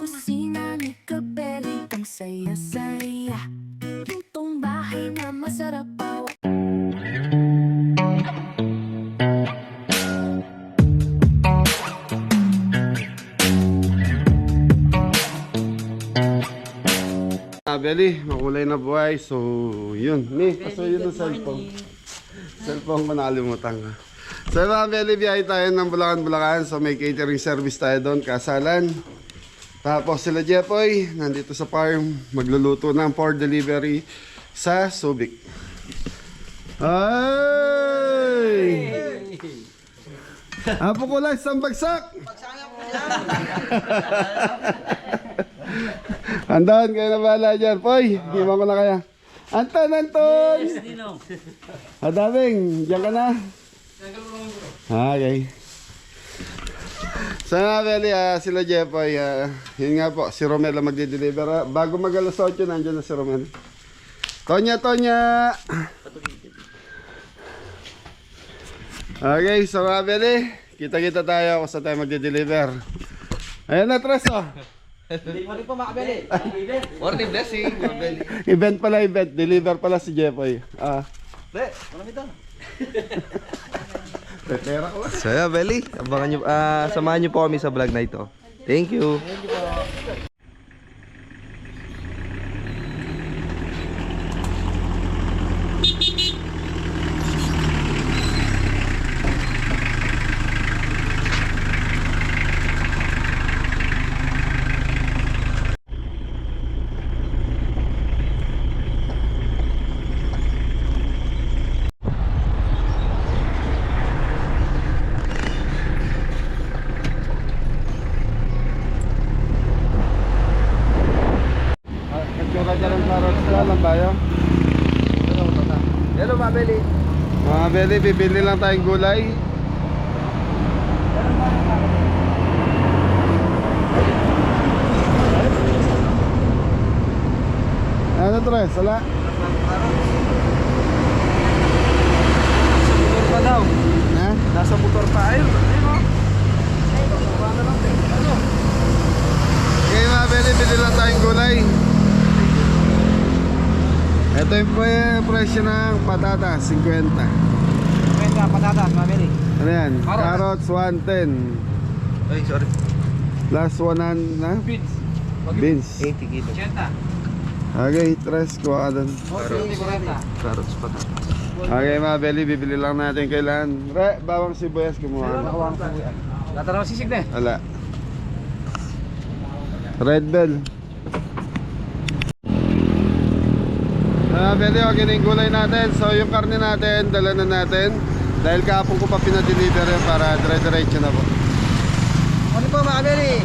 kusina ni Kabeli, ang saya-saya. Lutong bahay na masarap pa. Beli, makulay na buhay. So, yun. Paso yun ang cellphone. Cellphone ko nakalimutan ka. So, mga Beli, biyahe tayo ng Bulacan. So, may catering service tayo doon, kasalan. Tapos sila Jepoy, nandito sa farm, magluluto ng for delivery sa Subic. Ay! Apo ko lang, isang bagsak! Anton, kayo na bahala dyan. Poy, himan ko na kaya. Anton! Yes, Dino. Adaming, dyan ka na. Okay. So nga, Beli, sila Jepoy, yun nga po, si Romel ang magdi-deliver. Bago mag-alas 8, nandiyan na si Romel. Tonya! Okay, so nga, Beli, kita-kita tayo kung saan tayo magdi-deliver. Ayan na, Tres, oh. Hindi mo rin po makabili. Morning blessing, makabili. Event pala, deliver pala si Jepoy. Pre, ano ito? Pera ko. So yeah, Belly, abangan nyo, samahan nyo po kami sa vlog na ito. Thank you. Nagtsura dyan ang carrots ka lang bayo. Hello, mga Belly. Mga Beli, bibili lang tayong gulay. Ano, Tres? Wala? Nasa motor pa daw. Ha? Nasa motor pa. Ayun, ayun. Okay, mga Beli, bili lang tayong gulay. Ito yung presyo ng patatas, 50. Kwenta, patatas, mga Belly. Ano yan? Carrots, 110. Ay, sorry. Plus 100 na? Beans. Beans. 80 kilo. 80. Okay, Tres, kuha ka doon. Carrots, patatas. Okay, mga Beli, bibili lang natin kailan. Re, bawang sibuyas kumuha ka. Lataraw sisig na eh. Wala. Red Bell. Beli, okay na yung gulay natin. So yung karne natin, dala na natin. Dahil kahapon ko pa pinadeliver yun para dire-diretso na po. Ano po, mga Belly?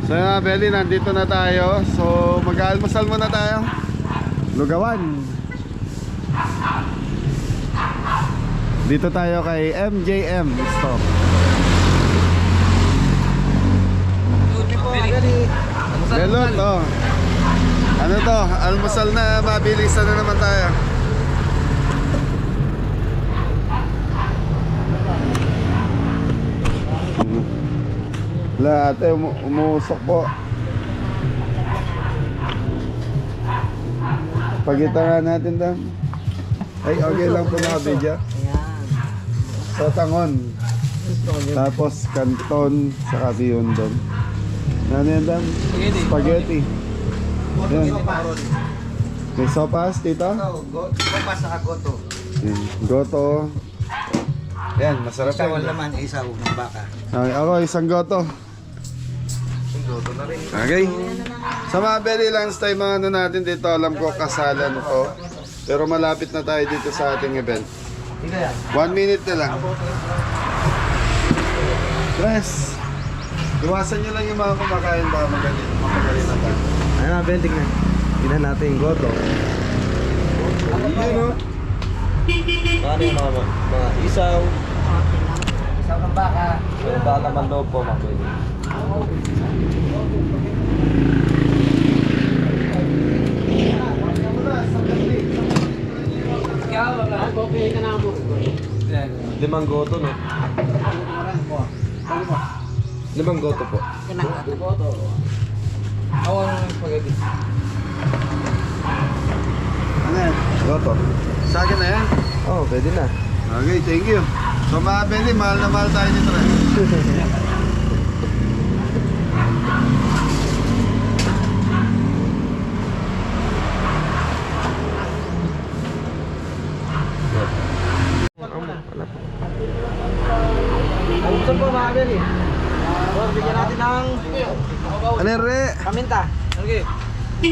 So mga Belly, nandito na tayo. So mag-almusal muna tayo. Lugawan. Dito tayo kay MJM Store. Belot, oh. Ano to? Almusal na mabilis na naman tayo. Wala ate, umusok po. Pagitangan natin daw. Ay, okay lang po nakabidya. Sa tangon. Tapos kanton sa kabiyon doon. Ano yan daw? Spaghetti. Yan. May sopas, tito? Sopas sa goto. Yan. Goto. Yan, masarap Isa yan. wala naman, isaw ng baka. Okay, ako isang goto. Okay. Sa mga Belly Lunch time, mga ano natin dito, alam ko kasalan ko. Pero malapit na tayo dito sa ating event. 1 minute na lang. Press. Iwasan nyo lang yung mga kumakain, baka magaling na tayo. Ayun mga Ben, tignan. Tignan natin yung goto. Yun o. Ano yung mga isaw. Isaw ng baka. Yung baka man loob po mga Ben. Limang goto, no? Limang goto po. Ano yan? Goto. Sa akin na yan? Oh, pwede na. Okay, thank you. So mga Belly, mahal na mahal tayo nito rin. Wala po. Ang gusto po mga Ben eh. Bigyan natin ng Ano yan, Re? paminta. Okay. 1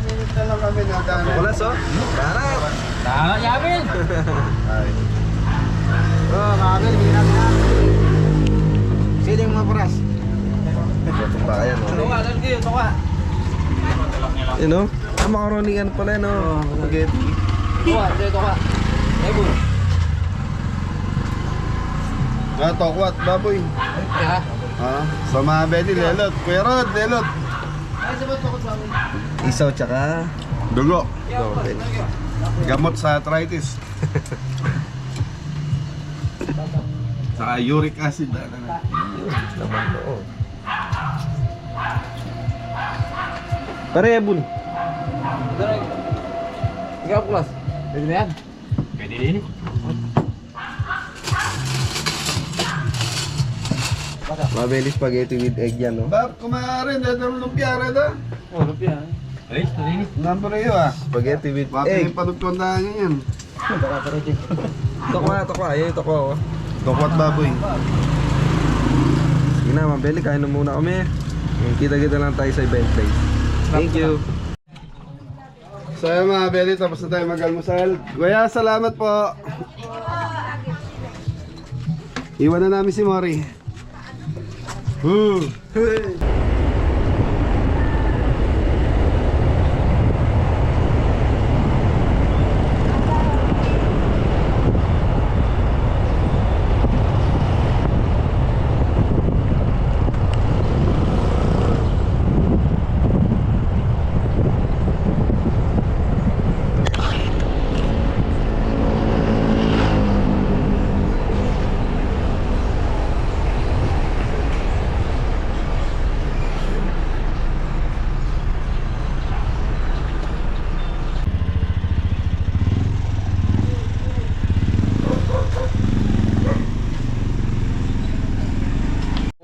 minute na lang kami na daan. Wala so? Barat. Ay. Oh, mga Ben, bigyan natin na. Sino yung mga paras? Goto pa kaya, no? You know? Ah, macaroni yan pala, no? Spaghetti. Tokwat, baboy. So mga Belly, lelot. Kuya Rod, lelot. Isaw tsaka Dugo. goto. Gamot sa arthritis. Saka uric acid. Naman doon. Pare, Ebon. Ikaw, Plus. Pwede na yan? Mabeli spaghetti with egg yan, no? Bab, kumarin, dadang lumpia, reda. Lumpia. Number iyo ah. Spaghetti with Bakit egg. yung panagtundahan niya yan? Tokwa. Ayun, tokwa, oh. Tokwat baboy. Sige na, Mabeli, kain na muna kami. Kita-kita lang tayo sa event place. Thank you. So yun mga Belly, tapos na tayo mag-almusal. Kuya, salamat po. Iwan na namin si Mori.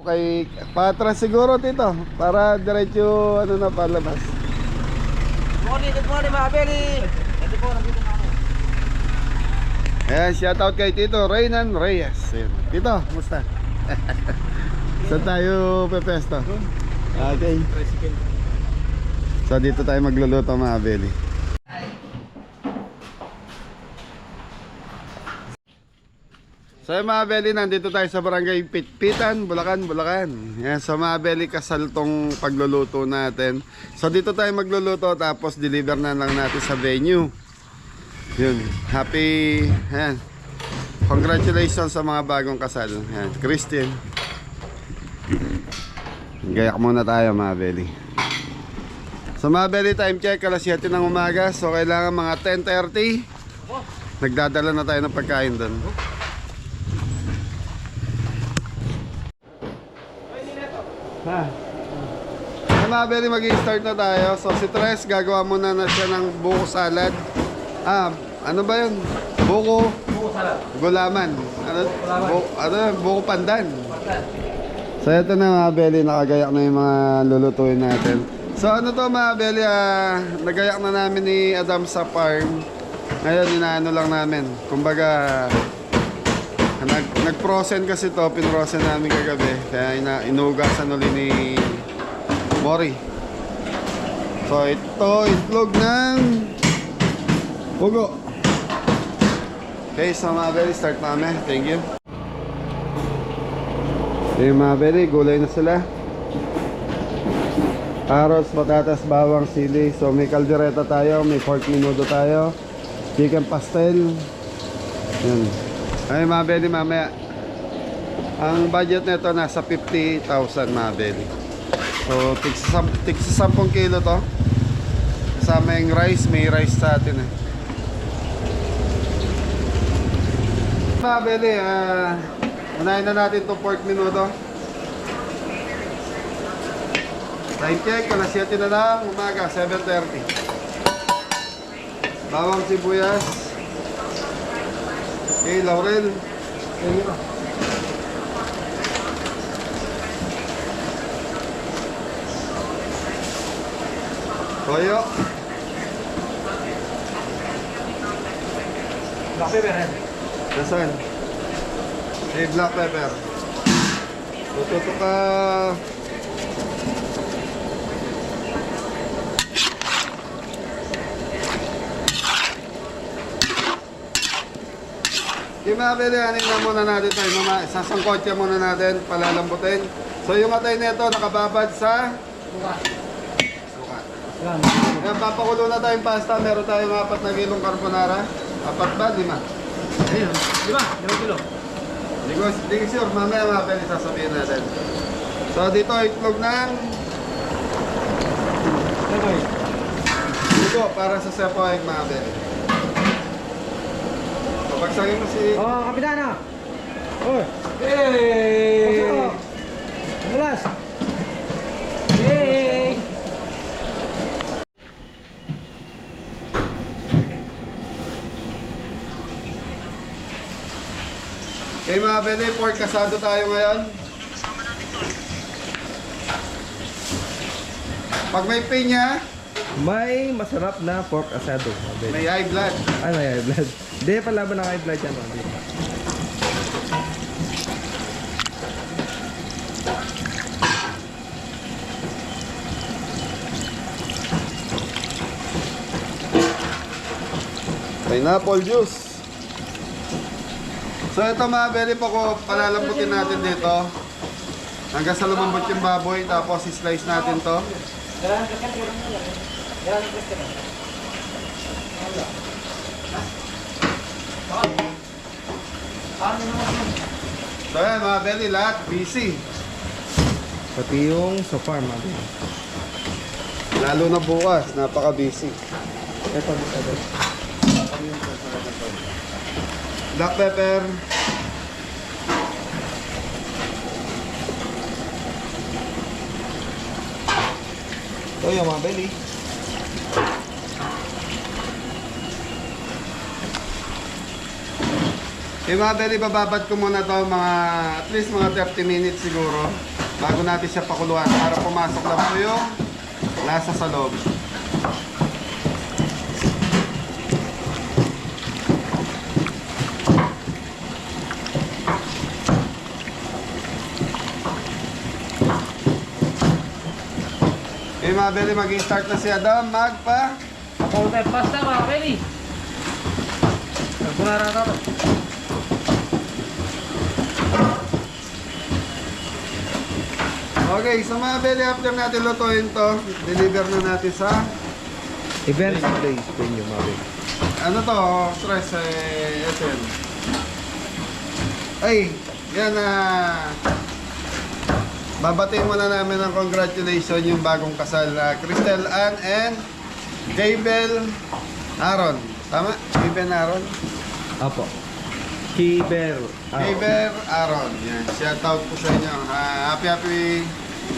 Kay patras siguro tito para diretso ano na palabas. Good morning mga Belly. Ito po, nandito na ako. Ayan, shoutout kay Tito Reynan Reyes. Ayan. Tito, musta? Saan tayo pepesto? Okay. So dito tayo magluluto mga Belly. So So yung mga belly, nandito tayo sa barangay Pitpitan, Bulacan, Bulacan. Yan, so mga belly, kasal tong pagluluto natin. So dito tayo magluluto tapos deliver na lang natin sa venue. Yun, happy, yan. Congratulations sa mga bagong kasal. Yan, Christian. Gayak muna tayo mga belly. So mga belly, time check, alas 7 ng umaga. So kailangan mga 10:30. Nagdadala na tayo ng pagkain doon. Ha. Mga belly, mag-i-start na tayo. So si Tres, gagawa muna na siya ng buko salad. Ano ba yun? Buko salad. Gulaman. Buko pandan. So ito na mga belly, nakagayak na yung mga lulutuin natin. So ano to mga belly, nagayak na namin ni Adam sa farm. Ngayon inaano lang namin. Kumbaga nag-frozen kasi to, pinrosen namin kagabi. Kaya inugasan ulit ni Mori. So ito, itlog ng pugo. Okay, so mga belly, start namin. Thank you. Okay mga belly, gulay na sila. Carrots, patatas, bawang, sili. So may kaldereta tayo, may pork menudo tayo, chicken pastel. Yan. Ay mga belly, mamaya ang budget nito nasa 50,000 mga belly. So tigsa 10 kilo to. Kasama yung rice, may rice sa atin eh. Mga belly, unahin na natin itong pork menudo. Time check, alas 7 na lang, umaga, 7:30. Bawang sibuyas. Okay, laurel. Toyo. Black pepper yan. Nasaan? Okay, black pepper. Tututo ka. Yung mga pilihanin na muna natin tayo, sasangkotya muna natin, palalambutin. So yung atay nito nakababad sa suka. Yan, papakulo na tayong pasta, meron tayong 4 na kilong carbonara. 4 ba? 5? Ayun, 5 kilo. Hindi ko sure, mamaya mga pili sasabihin natin. So dito itlog ng lugo para sa sepoy mga pili. Pagsagin mo si... Kapitana! Oy! Hey! Mulas! Hey! Okay mga pili, pork kasado tayo ngayon. Pag may pinya, May masarap na pork asado. may high blood. Ay, may high blood. Hindi, palaban ng high blood yan. Pineapple juice. So ito mga belly po ko, palalambutin natin dito. Hanggang sa lumambot yung baboy, tapos i-slice natin to. So yan mga belly, lahat busy. Pati yung sa farm. Lalo na bukas, napaka-busy. Ito, ito. Black pepper. Ito yung mga belly. Yung mga belly, bababad ko muna to mga at least mga 30 minutes siguro bago natin siya pakuluan para pumasok lang po yung lasa sa loob. Yung mga belly, mag-i-start na si Adam magpa Counter pasta mga Kelly. Carbonara ka to. Okay, sa mga belly after natin lutuin to, deliver na natin sa Event place po inyo, mga belly. ano to, stress ito yun. Ay, yan babatiin muna namin ng congratulations yung bagong kasal na Cristel Ann and Gabriel Aaron. Tama? Gabriel Aaron? Apo. Kiber. Gabriel Aaron. Yan. Shout out po sa inyo. Happy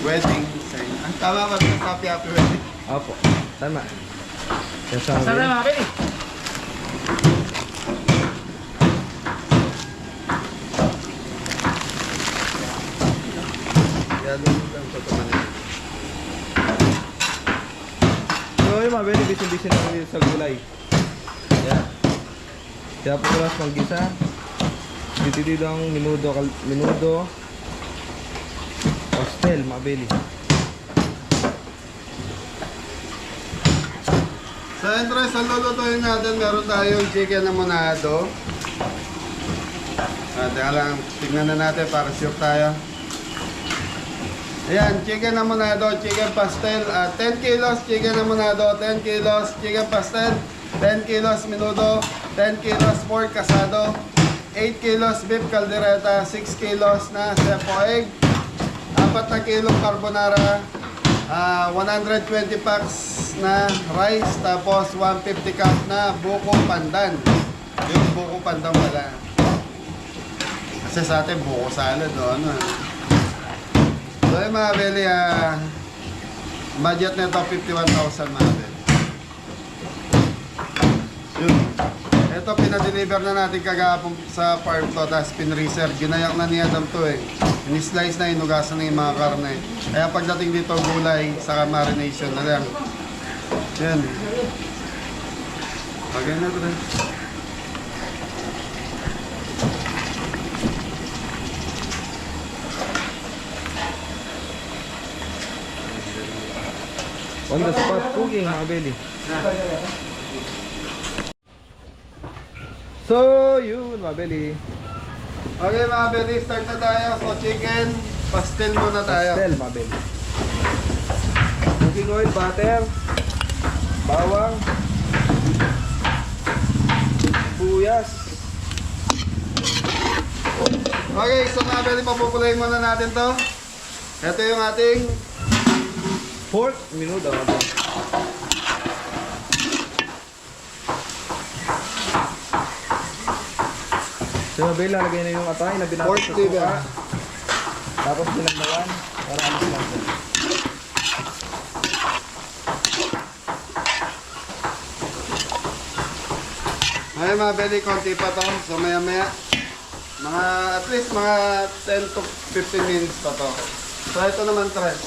wedding sa inyo. Tama ba? Happy wedding. Apo. Tama. Kasama. mga pili. Yan lang sa tumanin. So yung mga belly, busy na kami sa gulay. Yan. Kaya po oras mag-gisa. Dito ang minudo. Pastel, mga belly. Sa entrance, ang lulutuin natin, meron tayong chicken na monado. Teka lang, tignan na natin para sure tayo. Ayan, chicken na monado, chicken pastel, 10 kilos chicken na monado, 10 kilos chicken pastel, 10 kilos minudo, 10 kilos pork kasado, 8 kilos beef caldereta, 6 kilos na cepo egg, 4 na kilong carbonara, 120 packs na rice, tapos 150 cup na buko pandan. Yung buko pandan wala. Kasi sa atin buko salad, no? Ano? So yung mga belly, budget nito 51,000 mga belly. Yun. Ito pinadeliver na natin kagapon sa farm to, tapos pinreserve. Ginayak na niya Adam to eh. In-slice na, inugasan na yung mga karne. Kaya pagdating dito gulay, saka marination na lang. Yan. Pagay na rin. On the spot cooking, mga belly. So, yun, mga belly. Okay mga belly, start na tayo. So chicken, pastel muna tayo. Pastel, mga belly. Cooking oil, butter, bawang, buyas. Okay, so mga belly, papupulayin muna natin to. Ito yung ating Pork, minudo, mga belly. So, mga belly, lalagay na yung atay na binatay pork sa liver. suka. Tapos binagdawan para alis lang siya. Ay mga belly, konti pa to. So maya maya, mga at least mga 10 to 15 minutes pa to. So ito naman tres.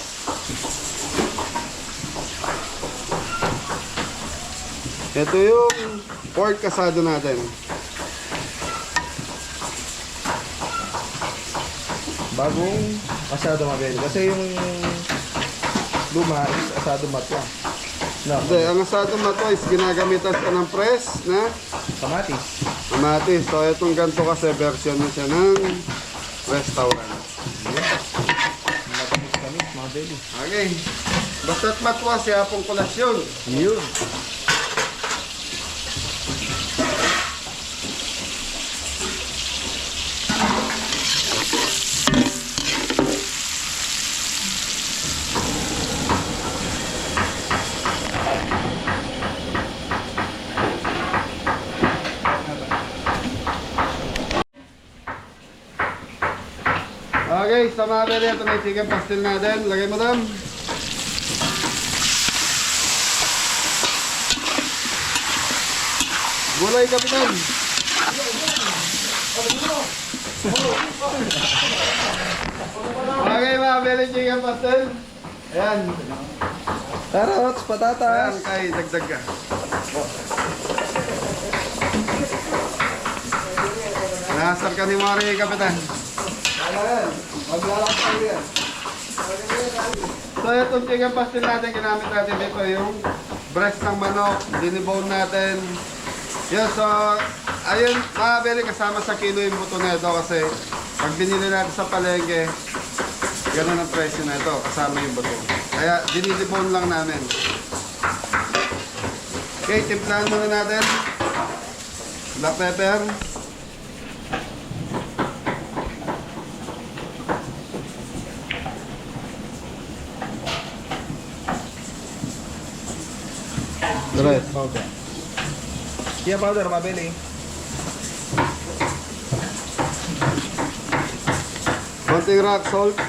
Ito yung pork kasado natin. Bagong asado, mga belly. Kasi yung luma is asado matwa. No, Hindi, ang asado mato is ginagamitan siya ng press na kamatis. kamatis. So itong ganito kasi version na siya ng restaurant. Matamis-tamis, mga belly. Okay. Basta't matwa siya pong kolasyon. Yun. Okay, sa mga belly, ito na yung chicken pastel natin. Lagay mo dam. Gulay, kapitan. Okay, mga belly, chicken pastel. Ayan. Carrots, patatas. Ayan, kay dagdag ka. Nasar ka ni Mari, kapitan. So itong chicken pastel natin, ginamit natin dito yung breast ng manok, dinibone natin. Yun, so ayun, mga belly, kasama sa kilo yung buto na ito kasi pag binili natin sa palengke, Ganun ang presyo na ito, kasama yung bato. Kaya dinilipon lang namin. Okay, timplahan muna natin. Black pepper. Tres. Powder. Chia powder, mabili. Konting rock salt.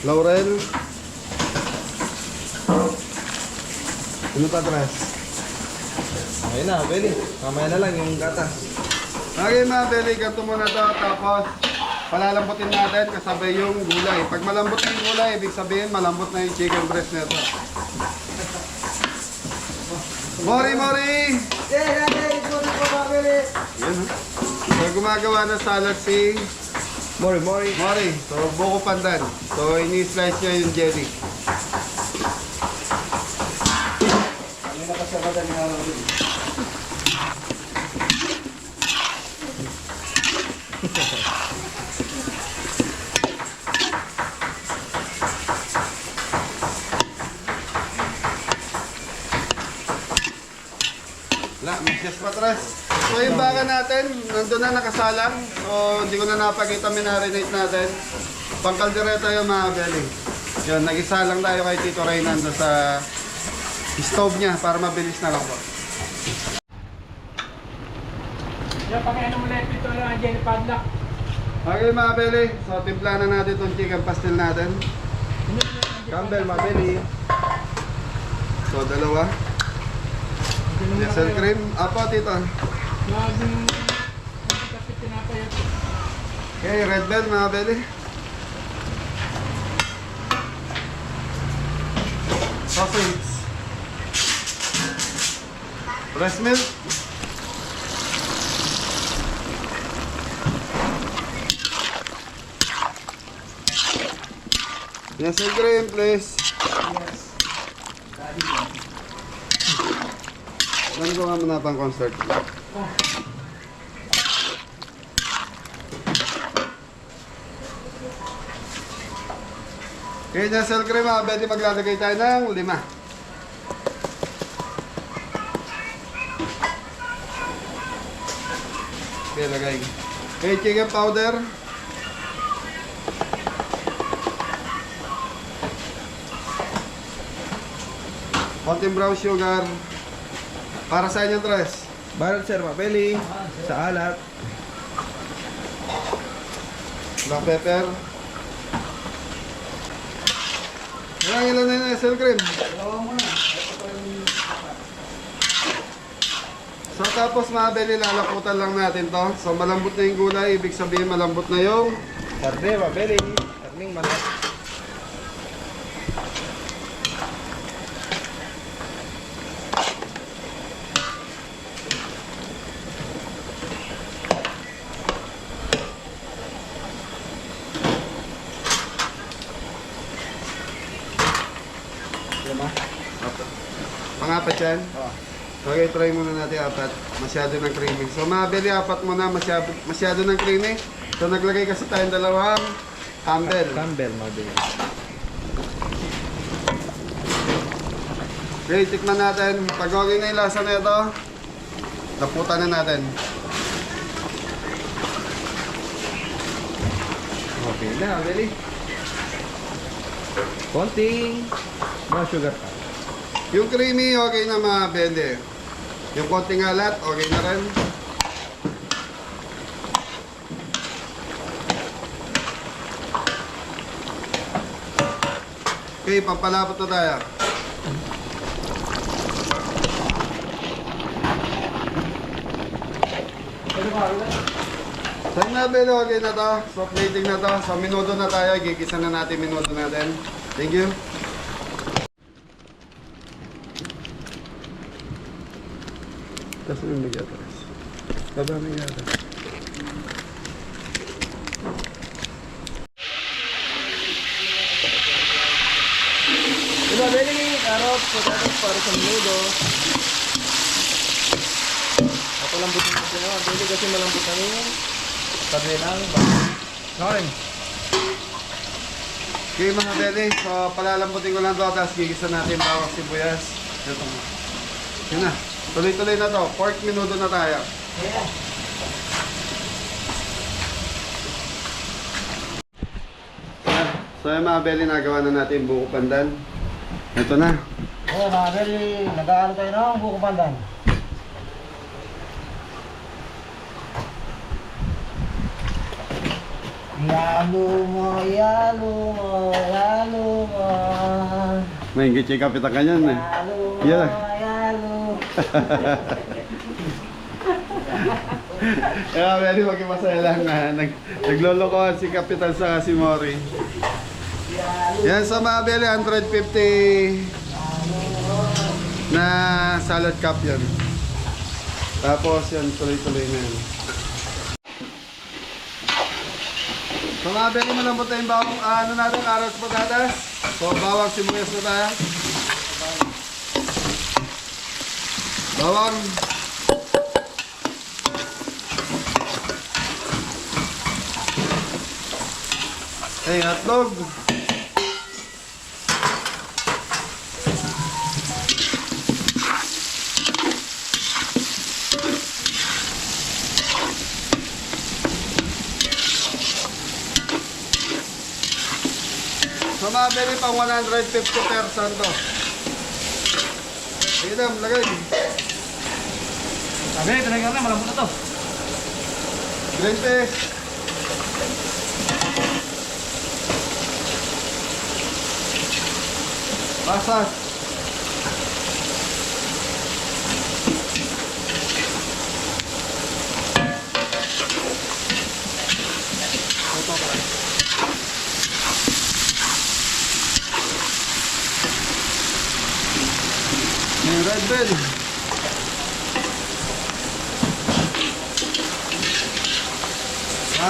Laurel. Ano pa, Tres? Ayun na, mabili. Mamaya na lang yung gatas. Okay mga beli, ganito muna to. Tapos palalambutin natin kasabay yung gulay. Pag malambot na yung gulay, ibig sabihin malambot na yung chicken breast nito. Mori, Mori! Yan ha. So gumagawa ng salad si Mori, mori. Mori. So buko pandan. So ini-slice niya yung jelly. Wala, mixes patras. So yung baka natin, nandun na nakasalang. So hindi ko na napakita, minarinate natin. Pangkaldereta yung mga belly. Yun, nag-isa lang tayo kay Tito Ray nandun sa stove niya para mabilis na lang po. Yung pakiano mo lang ito lang ang Jenny Padlock. Okay mga belly, so timpla na natin itong chicken pastel natin. Campbell, mabili. So dalawa. Diesel cream. Apo, Tito. Laging kasi tinapay ito. Okay, red bell mga belly. Sausage. Breast milk. Diesel cream, please. Ano ko nga muna pang concert? Okay, diesel cream ha. Pwede maglalagay tayo ng 5. Okay, lagay. Okay, chicken powder. Konting brown sugar. Para sa inyo, Tres. Barat sir, mabili. Sa alat. Black pepper. Ilan na yung diesel cream? So tapos mga beli, lalaputan lang natin to. So malambot na yung gulay, ibig sabihin malambot na yung Karne, mabili. Karning manok. Pangapat yan? Okay, try muna natin 4. Masyado ng creamy. So mga beli, 4 muna, masyado ng creamy. So naglagay kasi tayong 2 Campbell. Campbell, mabili. Okay, tikman natin. Pag okay na yung lasa na ito, laputan na natin. Okay na, mabili. Konting brown sugar pa. Yung creamy, okay na mga beli. Yung konting alat, okay na rin. Okay, pampalapot na tayo. So mga beli, okay na to. So plating na to. So minuto na tayo. Gigisa na natin minuto natin. Thank you. Tapos yung bigatas. Baba ng bigatas. Diba, bili carrot, potatoes para sa menudo. Tapos palambutin natin mga Beli kasi malambot na yung kabilang Okay. Okay mga beli, so palalambutin ko lang to, tapos gigisa natin bawang sibuyas. Ito mo. Yun na, tuloy-tuloy na to. Pork minuto na tayo. So yung mga beli, nagawa na natin yung buko pandan. Ito na. Oh, mga Beli, nag-aano tayo ng buko pandan. Yalo mo, yalo mo, yalo mo. May higit yung kapitan ka niyan eh. Yalo mo, Yeah. yalo. Kaya very magkipasaya lang na naglolokohan si Kapitan sa si Mori. Yan sa mga beli, 150 na salad cup yan. Tapos yan, tuloy-tuloy na yan. So mga beli, malambot na yung bawang, ano natin, aros patatas. So bawang sibuyas na tayo. Bawang. Ay, hotdog. So mga beli, pang 150 person to. Sige dam, lagay. Sabi, talaga na, malambot na to. Green fish. Pasas. Yung red bell.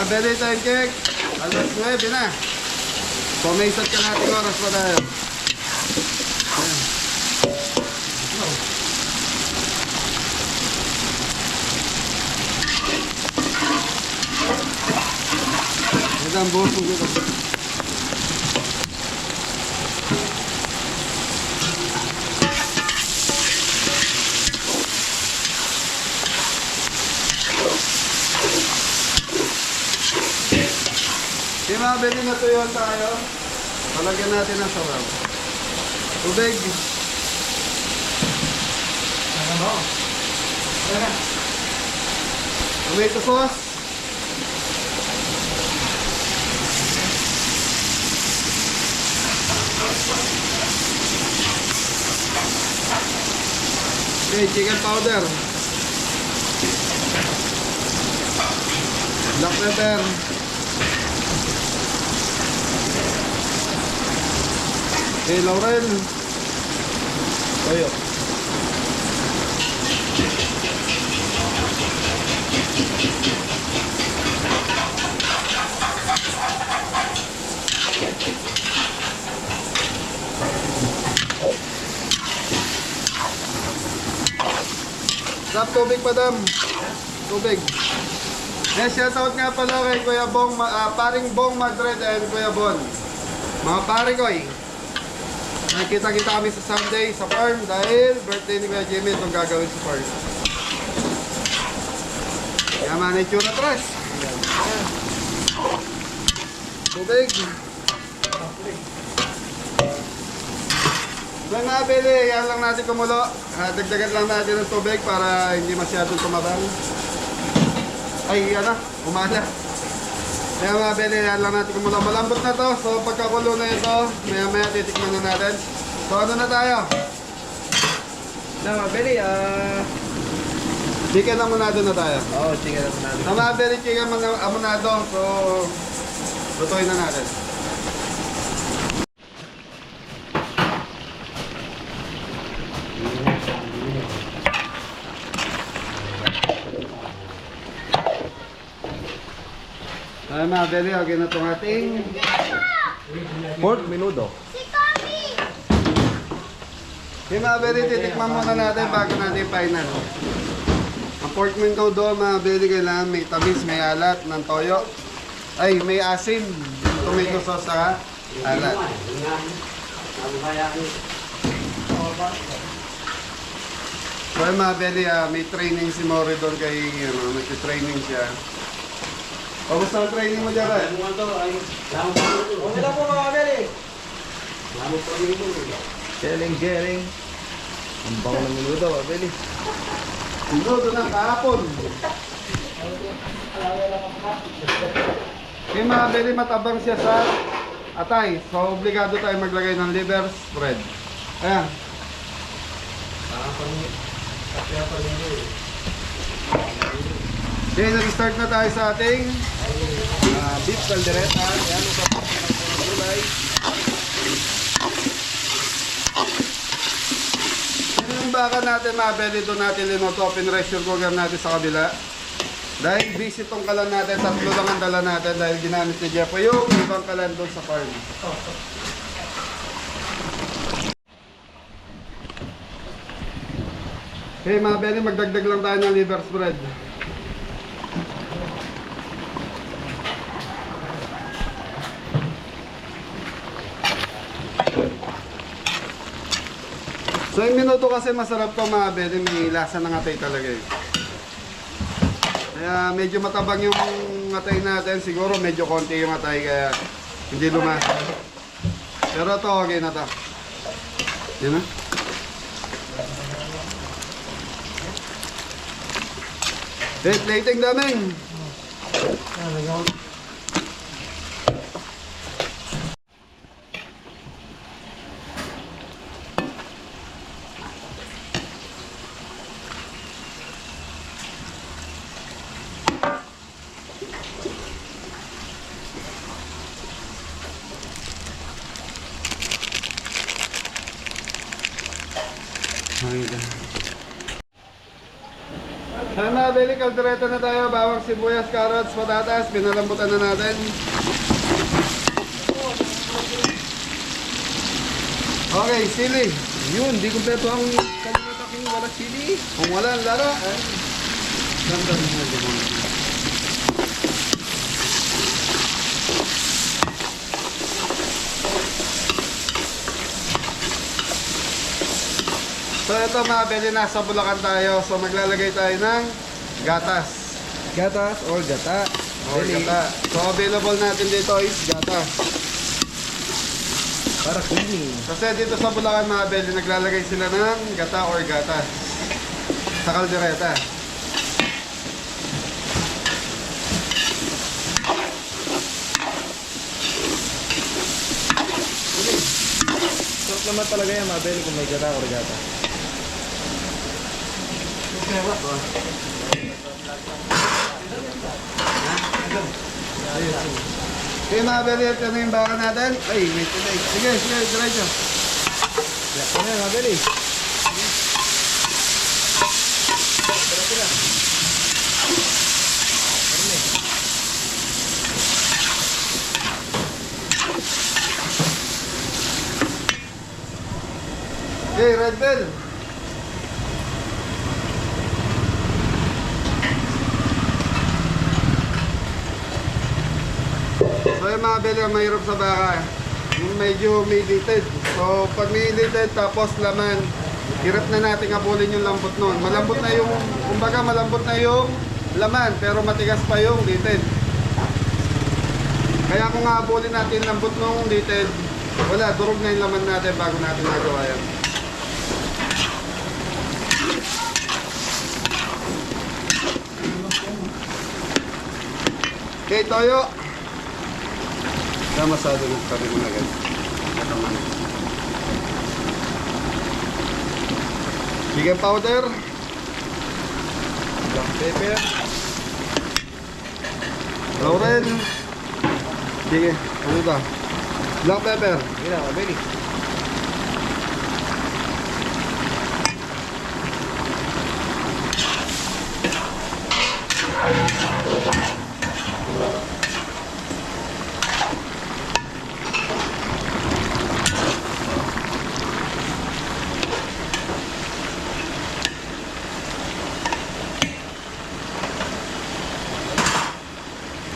Belly time check. Alas 9 na. So may isat ka natin oras pa tayo. Ayan. Ito ang buhos mo dito. Yung mga beli na tuyon tayo, palagyan natin ng sabaw. Tubig. Tomato sauce. Okay, chicken powder. Black pepper. Okay, laurel. toyo. Tap tubig, madam. Tubig. Yes, shoutout nga pala kay Kuya Bong, paring Bong Madrid and Kuya Bon. Mga pare ko eh. Nakikita-kita kami sa Sunday sa farm dahil birthday ni Kuya Jimmy itong gagawin sa farm. Yaman na yung tsura tres. Tubig. Mga nabili, yan lang natin kumulo. Dagdagan lang natin ng tubig para hindi masyadong tumabang. Ay, ano, umala. Kaya mga beli, yan lang natin kumulo. Malambot na to. So pagkakulo na ito, maya-maya titikman na natin. So ano na tayo? Na mga Beli, Chicken amunado na tayo. oo, chicken na natin. Sa mga beli, chicken amunado. So, lutuin na natin. Ay mga beli, okay na itong ating Pork menudo. yung mga beli, titikman muna natin bago natin final. Ang pork menudo mga belly, kailangan may tamis, may alat ng toyo. Ay, may asin. Tomato sauce saka alat. So yung mga belly, may training si Mori doon kay, nag-training siya. Kamusta ang training mo dyan, Red? Okay lang po mga beli. Galing. Ang bango ng minuto, mga beli. Minuto ng kahapon. Kaya mga belly, matabang siya sa atay. So, obligado tayo maglagay ng liver spread. Ayan. Okay, nag-start na tayo sa ating beef caldereta. Ayan, usap ng gulay. Yan yung baka natin mga belly, doon natin linuto. Pinressure cooker natin sa kabila. Dahil busy tong kalan natin, 3 lang ang dala natin dahil ginamit ni Jeff yung ibang kalan doon sa farm. Okay mga belly, magdagdag lang tayo ng liver spread. So yung minuto kasi masarap to mga belly, may lasa ng atay talaga eh. Kaya medyo matabang yung atay natin, siguro medyo konti yung atay kaya hindi lumasa. Pero to okay na to. Yan na. Plating daming. Sana beli kaldereta na tayo, bawang sibuyas, carrots, patatas, pinalambutan na natin. Okay, sili. Yun, di kumpleto ang kalimutan king wala chili. Kung wala, laro. Ganda mo mo. So ito mga beli, nasa Bulacan tayo. So maglalagay tayo ng gatas. Gatas or gata. Or gata. So available natin dito is gatas. Para creamy. Kasi dito sa Bulacan mga beli, naglalagay sila ng gata or gatas sa kaldereta. Sarap naman talaga yan, mga beli, kung may gata or gata. Okay mga beli, ito na yung baka natin. Ay, wait. Sige, diretso. Yak na yan, mga beli. Okay, red bell. So yung mga beli ang mahirap sa baka, yung medyo mediated. So pag mediated tapos laman, hirap na natin abulin yung lambot nun. Malambot na yung, kumbaga malambot na yung laman, pero matigas pa yung lited. Kaya kung abulin natin lambot nung lited, wala, durog na yung laman natin bago natin nagawa yan. Okay, toyo. Tama sa doon kami mo na guys. Chicken powder. Black pepper. Laurel. Sige, ano ito? Black pepper. Yun na, mga beli.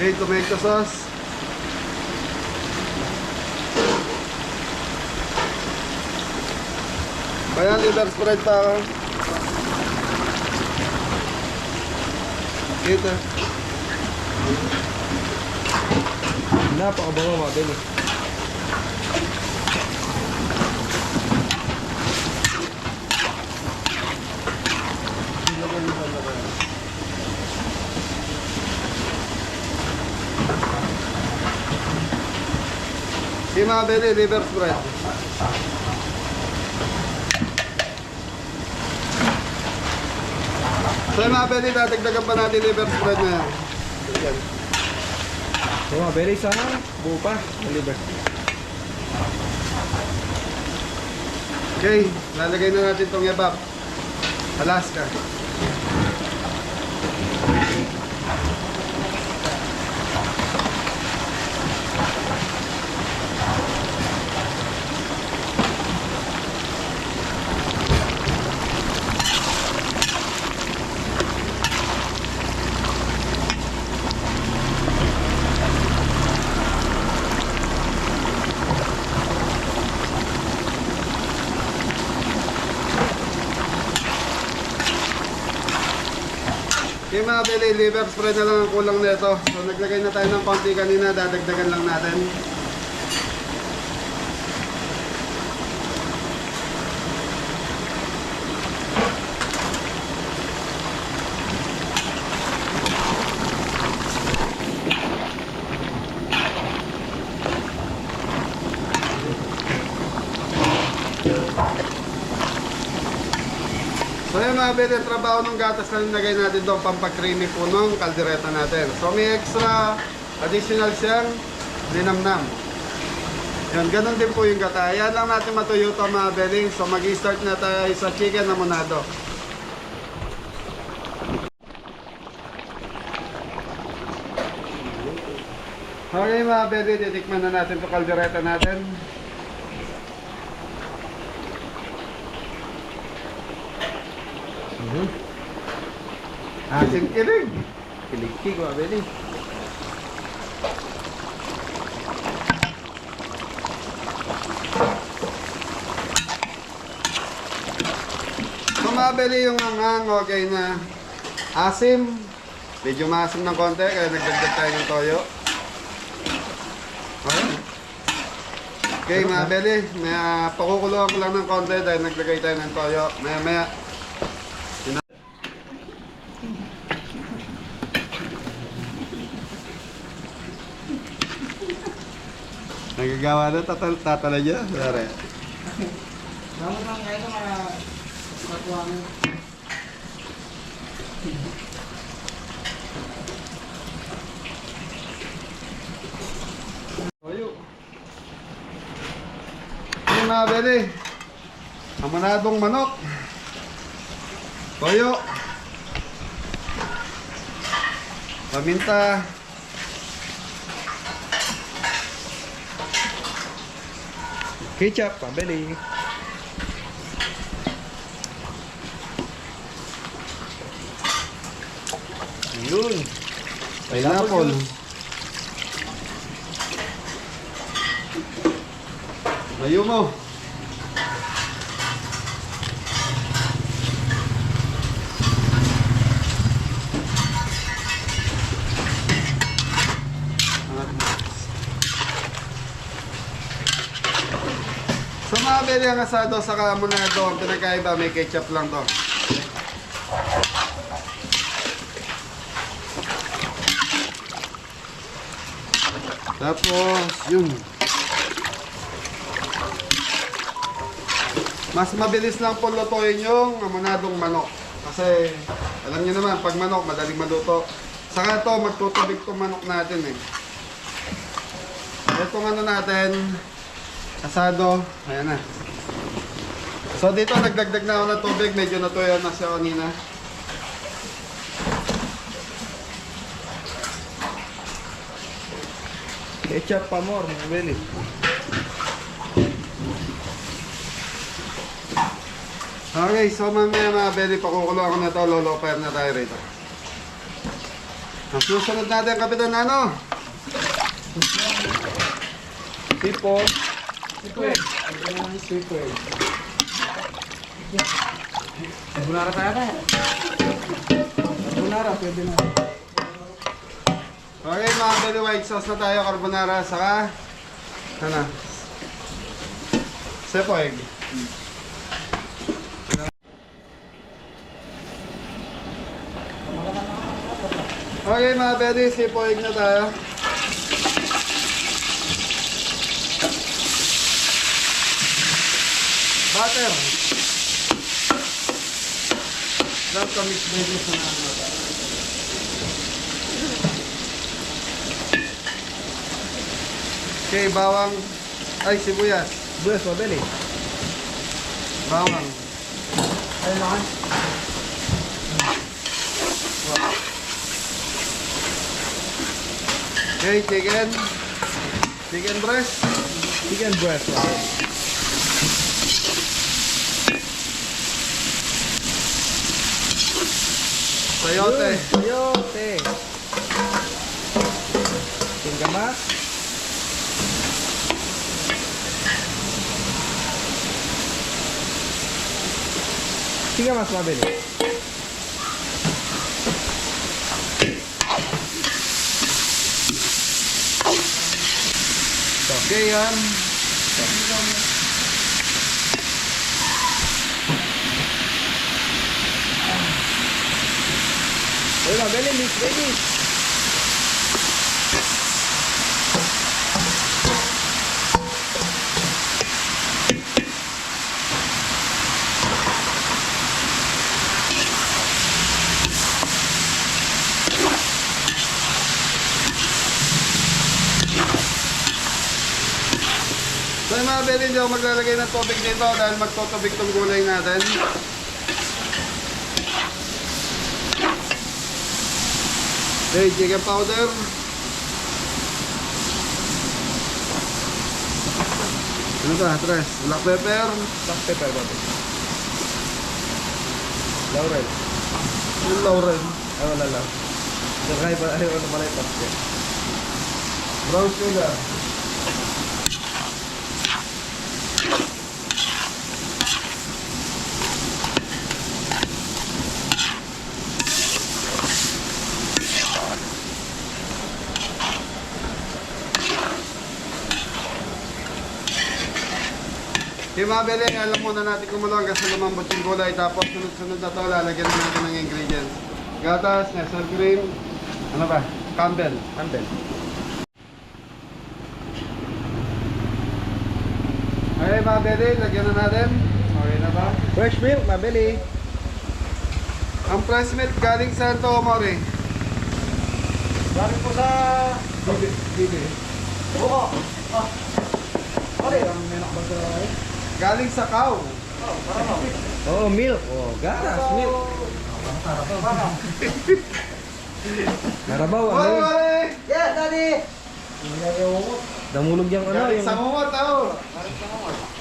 Okay, tomato sauce. Kaya liver spread pa ako. Ito. Napakabango mga Beli. Yung mga Beli, liver spread. So yung mga Beli, dadagdagan pa natin liver spread na yan. Yan. So mga Beli, sana buo pa ang liver. Okay, lalagay na natin itong yabap. Alaska. Yung mga Beli, liver spread na lang ang kulang nito. So naglagay na tayo ng konti kanina, dadagdagan lang natin. So yung mga Beli, trabaho ng gatas na nilagay natin doon, pampag-creamy po ng kaldereta natin. So may extra additional siyang linamnam. Yan, ganun din po yung gata. Yan lang natin matuyo ito mga Beli. So mag-start na tayo sa chicken na monado. Okay mga Beli, titikman na natin ito kaldereta natin. Asin kilig. Kilig-kig mga Beli. Kung mabili yung angang, okay na. Asim. Medyo maasim ng konti, kaya nagdagdag tayo ng toyo. Okay. Okay, mabili. Pakukuluan ko lang ng konti dahil naglagay tayo ng toyo. Maya-maya. Nagagawa na, tatala niya. Sorry. Dapat lang kayo mga katuwang. Toyo. Yung mga Beli, amanadong manok. Toyo. Paminta. Ketchup mga Beli. Yun. Pineapple. Layo mo. So mga Beli, ang asado sa kamunado, ang pinagkaiba, may ketchup lang to. Tapos, yun. Mas mabilis lang po lutuin yung amunadong manok. Kasi, alam niyo naman, pag manok, madaling maluto. Saka ito, magtutubig itong manok natin eh. Itong ano natin, asado, ayan na. So dito, nagdagdag na ako ng tubig, medyo natuyo na siya kanina. Ketchup pa more mga Beli. Okay, so mamaya mga Beli, pakukulo ako na ito, lolo fire na tayo rito. Ang susunod natin, Kapitan, ano? Sipon. Bunara tayo kaya. Bunara, pwede na. Okay, mga belly white sauce na tayo, carbonara, saka ano? Sepo egg. Okay, mga belly, sepo egg na tayo. Butter. Dapat kami pwede sa naman. Okay, bawang. Ay, sibuyas. Bulas, mabili. Bawang. Ayun lang. Okay, chicken. Chicken breast. Chicken breast, mabili. Sayote. Sayote. Singkamas. Singkamas, mabili. Okay, yan. Uy, mabili, mix ready. So yung mga belly, hindi ako maglalagay ng tubig dito dahil magtutubig tong gulay natin. Okay, chicken powder. Ano ba? Tres. Black pepper. Black pepper, mabili. Laurel. Yung laurel. Ay, wala lang. Nakay pa, ayaw na malay tapos. Brown sugar. Okay mga bele, alam muna natin kumulo hanggang sa lumambot yung gulay. Tapos sunod-sunod na to, lalagyan na natin ng ingredients. Gatas, Nestle cream, ano ba? Campbell. Campbell. Okay mga bele, lagyan na natin. Okay na ba? Fresh milk, mabili. Ang fresh milk galing saan to, Mori? Galing po sa... Bibi. Oo. Ah. Pare, ang menak ba sa... Galing sa cow. Oo, milk. Oo, gatas, milk. Narabaw, Mori, ano? Mori! Yes, daddy! Damulog yung ano, Galing yung... sa mumot, oh!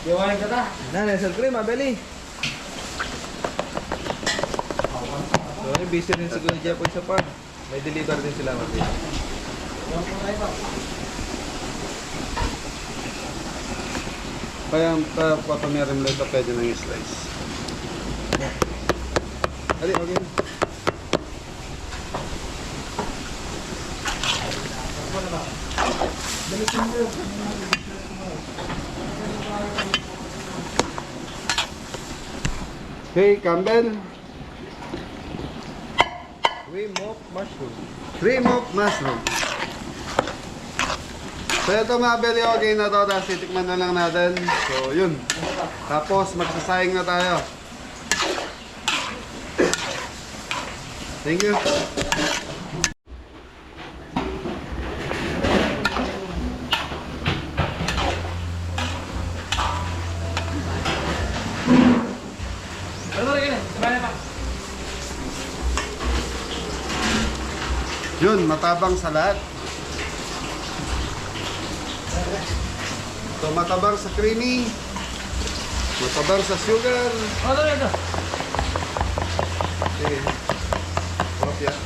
Iwain ka ta. Nestle cream, mabili. So, busy rin siguro dyan po sa farm. May deliver din sila, mabili. Kaya ang patumirin mo ito, pwede nang i-slice. Ali, okay. Okay, Campbell. Cream of mushroom. Cream of mushroom. So ito mga belly, okay na to. Tapos titikman na lang natin. So yun. Tapos magsasayang na tayo. Thank you. Ano rin yun? Sabay na pa. Yun, matabang sa lahat. So matabang sa creamy. Matabang sa sugar. Ano rin ito? Okay. Sarap yan.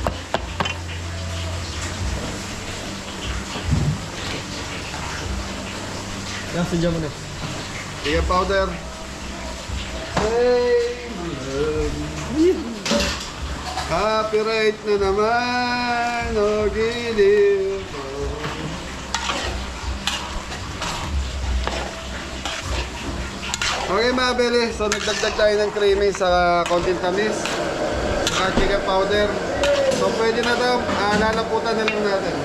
Yan, sadya mo na. Chicken powder. Say, copyright na naman, o gilid. Okay mga beli, so nagdagdag tayo ng creamy sa konting tamis, saka chicken powder. So pwede na ito, lalaputan na lang natin.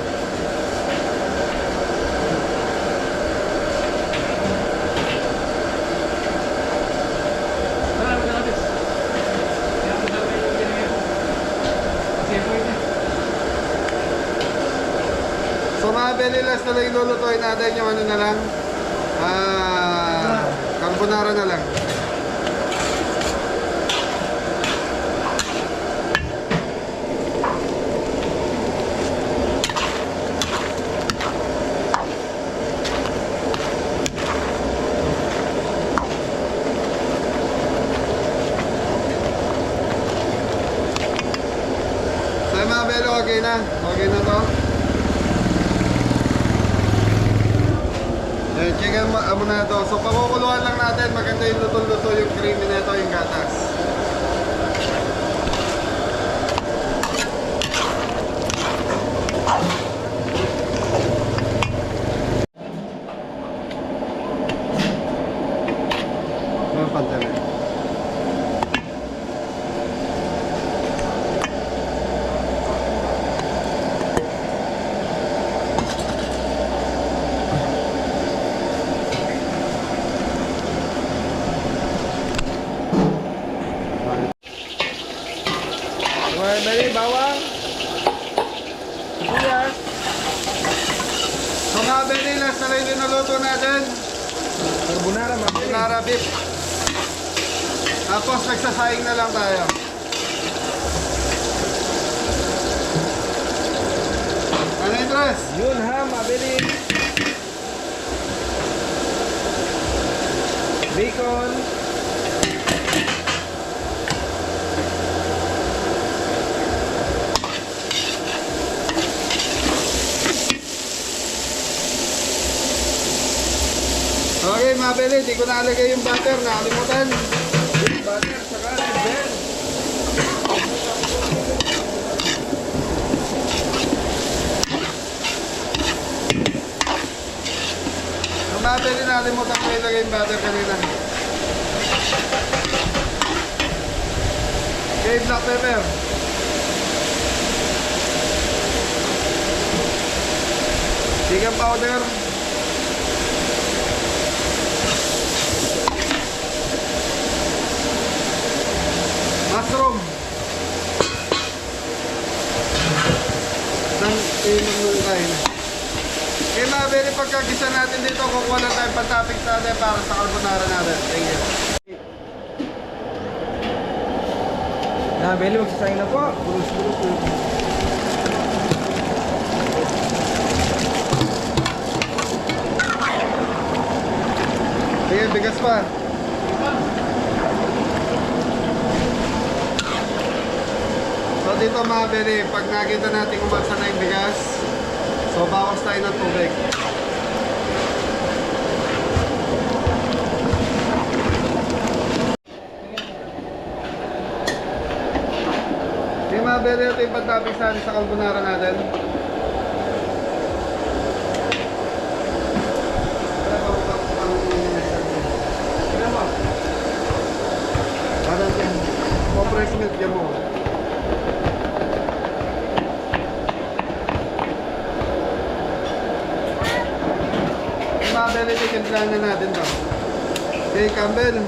So mga beli, last na lang ilulutuin natin yung ano na lang, carbonara na lang. So mga beli, okay na? Okay na to? Chicken mo na ito. So pakukuluan lang natin. Maganda yung luto-luto yung creamy na ito, yung gatas. Ang pantay. Bali, bawang. Sibuyas. So mga beli, last na lang yung niluto natin. Carbonara, mga beli. Carbonara beef. Tapos nagsasaing na lang tayo. Ano yung dress? Yun ha, mga beli. Bacon. Okay mga beli, di ko nalagay yung butter, nakalimutan. Yung butter, saka silver. Yung mga beli, nakalimutan ko ilagay yung butter kanina. Okay, black pepper. Chicken powder. Mushroom. Nang inong kain. Kaya mga beli, pagkagisa natin dito, kukuha lang tayong pantapik natin para sa carbonara natin. Thank you. Mga beli, magsasayang na po. Sige, bigas pa. So dito mga beli, pag nakita natin umaksa na yung bigas, so bawas tayo ng tubig. Yung mga beli, ito yung pantapik sa carbonara natin. Parang yan, compressed milk yan mo. Mga beli, titimplahan na natin to. Okay, Campbell.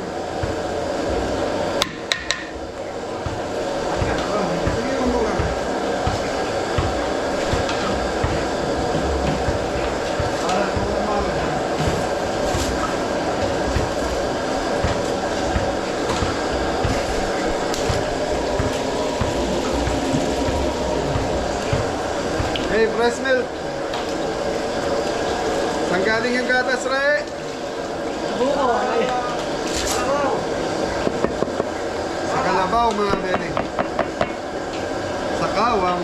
Sige mo muna. Para kumamala. Hey, fresh milk. Saan galing yung gatas, Re? Sa Kalabaw, mga beli. Sa Kawang.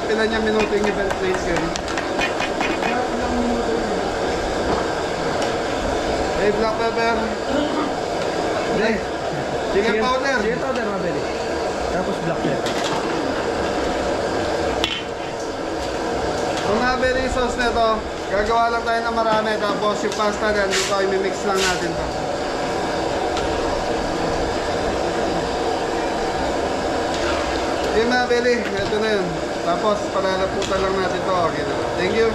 Ilan niya minuto yung event place yun. Hey, black pepper. Hey, chicken powder. Chicken powder, mabili. Tapos black pepper. Kung nabili yung sauce nito, gagawa lang tayo ng marami. Tapos yung pasta na dito, i-mix lang natin to. Yung nabili, ito na yun. Tapos palalaputan lang natin to. Okay na. Thank you.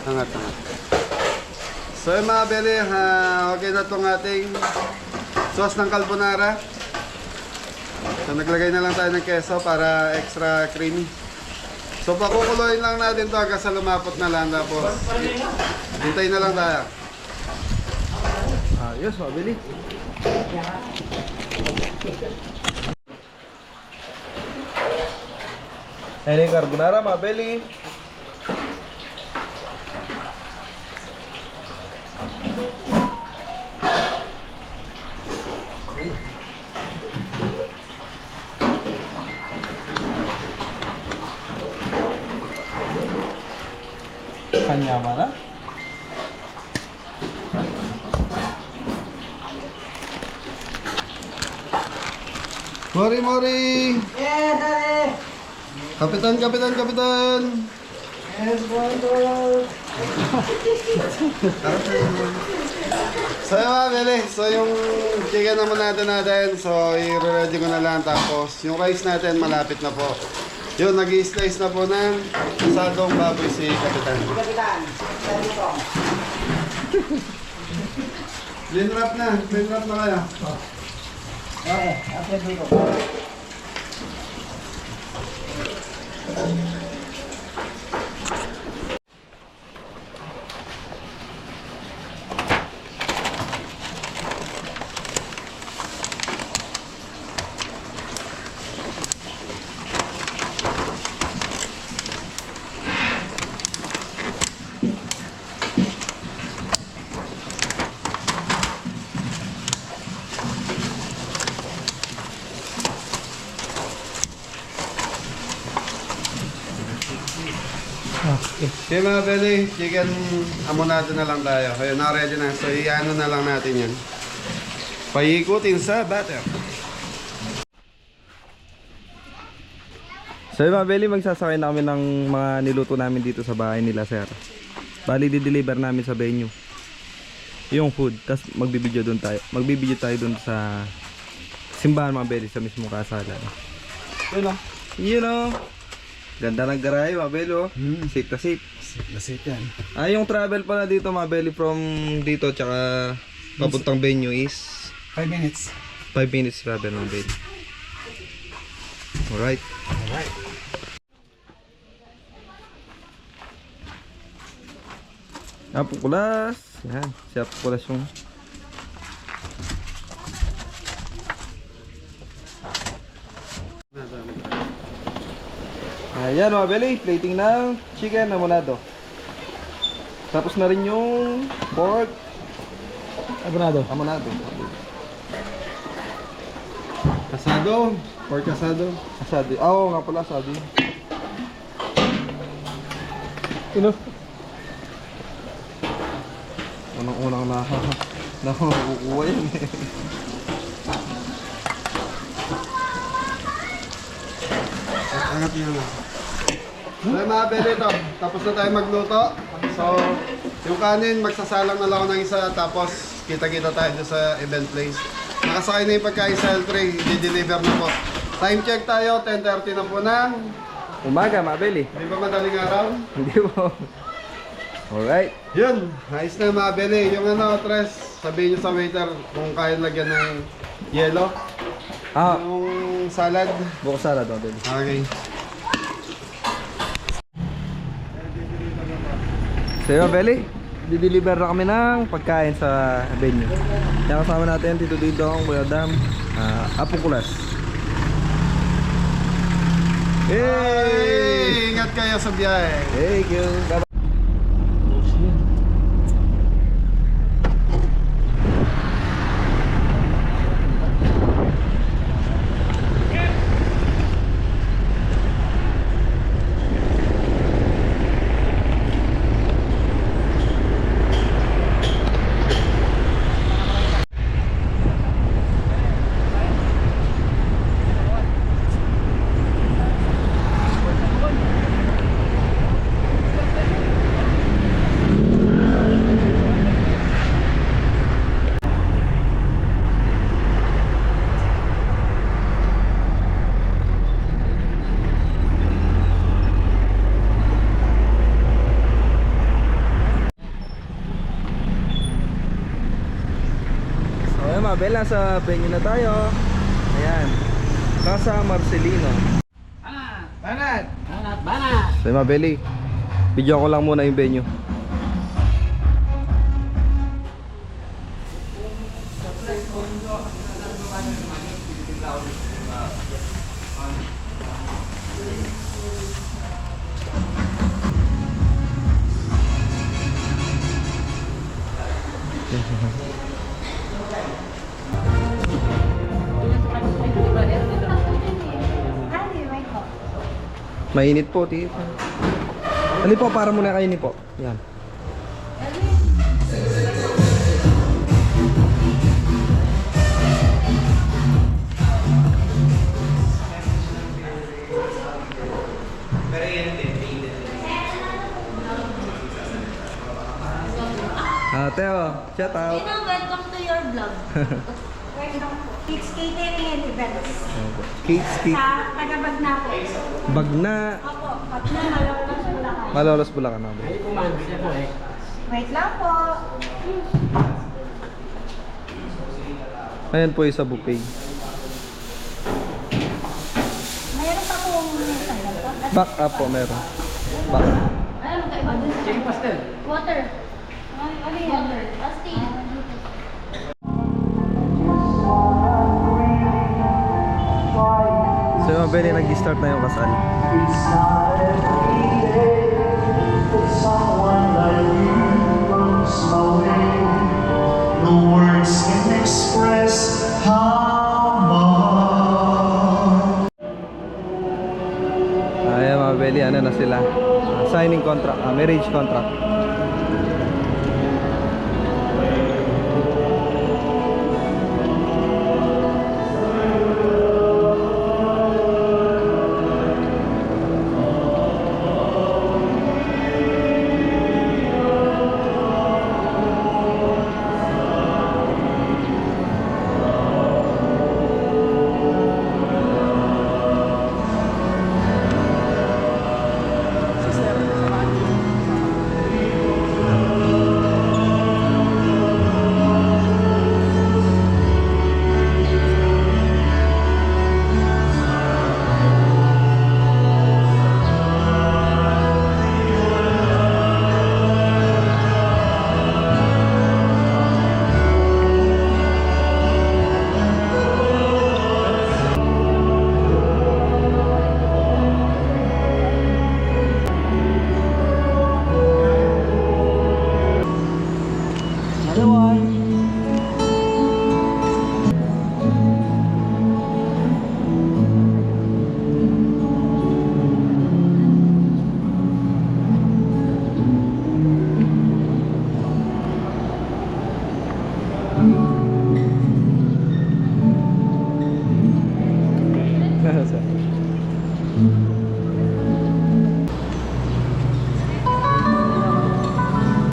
Angat. So yung mga beli, okay na itong ating sauce ng carbonara. So naglagay na lang tayo ng keso para extra creamy. So pakukuloyin lang natin to hanggang sa lumapot na lang. Tapos hintayin na lang tayo. Ayos, mabili. Ayan yung carbonara, mabili. Kanya mana? Mori! Yes, Daddy! Kapitan! Yes, Bondo! So yung mga beli, so yung chicken naman natin, so i-ready ko na lang. Tapos yung rice natin malapit na po. Yun, nag-i-slice na po ng asadong baboy si Kapitan. Kapitan, saan mo to? Linwrap na kaya. Okay, after dito. Okay mga beli, chicken amonado na lang tayo. Ayun, na-ready na. So i-ano na lang natin yan. Paikutin sa batter. So yung mga beli, magsasakay na kami ng mga niluto namin dito sa bahay nila, sir. Bali, di-deliver namin sa venue yung food, tapos magbibideo tayo dun sa simbahan mga beli, sa mismong kasalan. Yun o. Ganda ng garahe mga beli o. Safe na safe. Safe yan. Yung travel pala dito mga beli from dito tsaka papuntang venue is 5 minutes. 5 minutes travel mga beli. Alright. Apukulas. Yan, si Apukulas yung ayan mga beli, plating ng chicken amonado. Tapos na rin yung pork amonado. Asado. Pork asado. Asado. Oo nga pala, asado. Unang-unang nakukuha yan eh. Angat nyo na. So mga beli ito, tapos na tayo magluto. So yung kanin, magsasalang na lang ako ng isa. Tapos kita-kita tayo dun sa event place. Nakasakay na yung pagkain sa L3, i-deliver na po. Time check tayo, 10:30 na po ng Umaga mga beli. Hindi ba madaling araw? Hindi po. Alright. Yun, ayos na mga beli. Yung ano, Tres, sabihin nyo sa waiter kung kaya lagyan ng yelo. Yung salad. Bukas salad mga beli. Okay. So yun, Beli, di-deliver na kami ng pagkain sa venue. Kaya kasama natin Tito Didong, Kuya Dam, Apukulas. Hey! Ingat kayo sa biyahe. Thank you. Bye-bye. Ay, Mabel, nasa venue na tayo. Ayan. Casa Marcelino. Banat! So, Mabeli, video ko lang muna yung venue. Mainit po, tita. Ano po, para muna kainin po. Yan. Teo, shout out. Welcome to your vlog. Kids Catering and Events. Kids, Sa taga-Bagna po. Bagna. Opo, Bagna, Malolos, Bulacan. Malolos Bulacan namin. Wait lang po. Ayan po yung sa buffet. Mayroon pa po sandal po. Back up po, meron. Back up. Ano kaiba dun? Chicken pastel. Water. Ano yan? Water. Asti. So yung Mabeli, nag-start na yung kasal. It's not every day that someone like you comes my way. No words can express how much. Ayan Mabeli, ano na sila? Signing contract, marriage contract.